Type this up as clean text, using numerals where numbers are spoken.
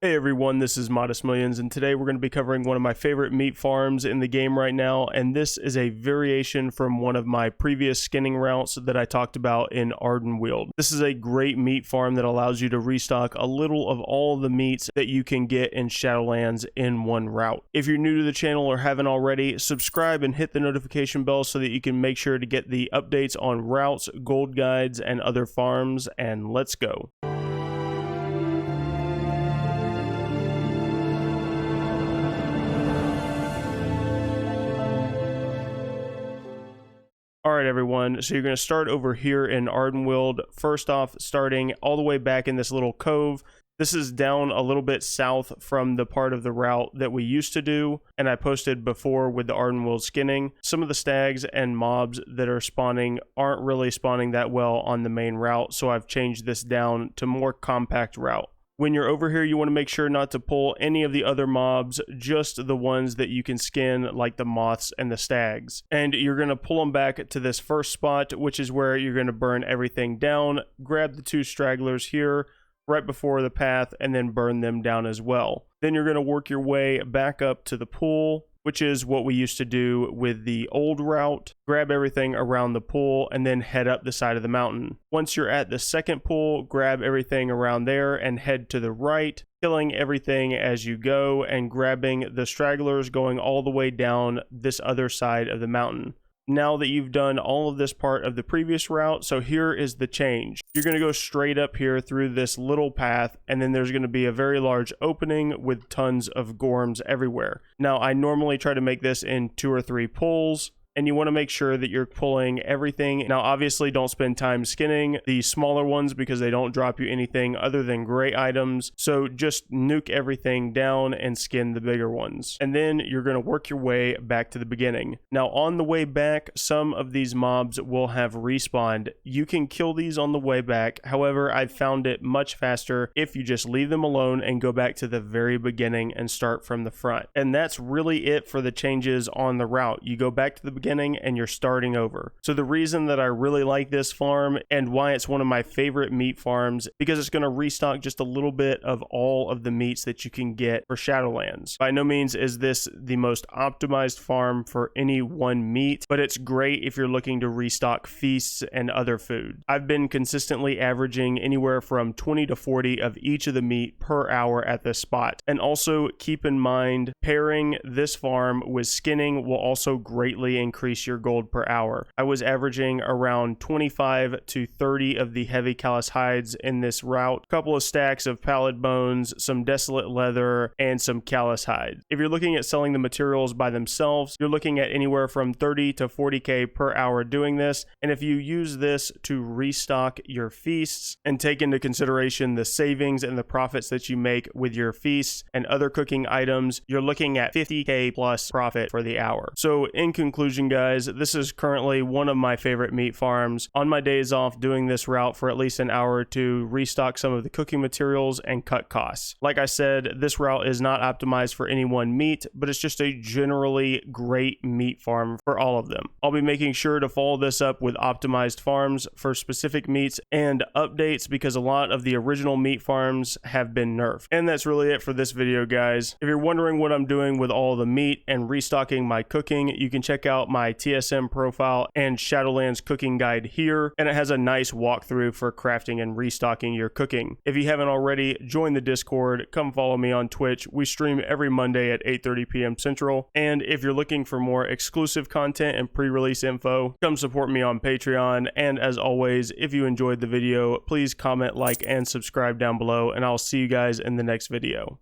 Hey everyone, this is Modest Millions, and today we're going to be covering one of my favorite meat farms in the game right now, and this is a variation from one of my previous skinning routes that I talked about in Ardenweald. This is a great meat farm that allows you to restock a little of all the meats that you can get in Shadowlands in one route. If you're new to the channel or haven't already, subscribe and hit the notification bell so that you can make sure to get the updates on routes, gold guides, and other farms, and let's go. All right, everyone, so you're going to start over here in Ardenweald. First off, starting all the way back in this little cove. This is down a little bit south from the part of the route that we used to do, and I posted before with the Ardenweald skinning. Some of the stags and mobs that are spawning aren't really spawning that well on the main route, so I've changed this down to more compact route. When you're over here, you want to make sure not to pull any of the other mobs, just the ones that you can skin, like the moths and the stags. And you're going to pull them back to this first spot, which is where you're going to burn everything down. Grab the two stragglers here right before the path and then burn them down as well. Then you're going to work your way back up to the pool, which is what we used to do with the old route. Grab everything around the pool and then head up the side of the mountain. Once you're at the second pool, grab everything around there and head to the right, killing everything as you go and grabbing the stragglers going all the way down this other side of the mountain. Now that you've done all of this part of the previous route, so here is the change. You're going to go straight up here through this little path, and then there's going to be a very large opening with tons of gorms everywhere. Now, I normally try to make this in 2 or 3 pulls, and you want to make sure that you're pulling everything. Now, obviously, don't spend time skinning the smaller ones because they don't drop you anything other than gray items. So just nuke everything down and skin the bigger ones. And then you're going to work your way back to the beginning. Now, on the way back, some of these mobs will have respawned. You can kill these on the way back. However, I've found it much faster if you just leave them alone and go back to the very beginning and start from the front. And that's really it for the changes on the route. You go back to the beginning and you're starting over. So the reason that I really like this farm and why it's one of my favorite meat farms, because it's going to restock just a little bit of all of the meats that you can get for Shadowlands. By no means is this the most optimized farm for any one meat, but it's great if you're looking to restock feasts and other food. I've been consistently averaging anywhere from 20 to 40 of each of the meat per hour at this spot. And also keep in mind, pairing this farm with skinning will also greatly increase your gold per hour. I was averaging around 25 to 30 of the heavy callus hides in this route, a couple of stacks of pallid bones, some desolate leather, and some callus hides. If you're looking at selling the materials by themselves, you're looking at anywhere from 30 to 40k per hour doing this. And if you use this to restock your feasts and take into consideration the savings and the profits that you make with your feasts and other cooking items, you're looking at 50k plus profit for the hour. So in conclusion, guys, this is currently one of my favorite meat farms. On my days off, doing this route for at least an hour to restock some of the cooking materials and cut costs. Like I said, this route is not optimized for any one meat, but it's just a generally great meat farm for all of them. I'll be making sure to follow this up with optimized farms for specific meats and updates because a lot of the original meat farms have been nerfed. And that's really it for this video, guys. If you're wondering what I'm doing with all the meat and restocking my cooking, you can check out my TSM profile and Shadowlands cooking guide here, and it has a nice walkthrough for crafting and restocking your cooking. If you haven't already, join the Discord, come follow me on Twitch. We stream every Monday at 8:30 p.m. Central, and if you're looking for more exclusive content and pre-release info, come support me on Patreon. And as always, if you enjoyed the video, please comment, like, and subscribe down below, and I'll see you guys in the next video.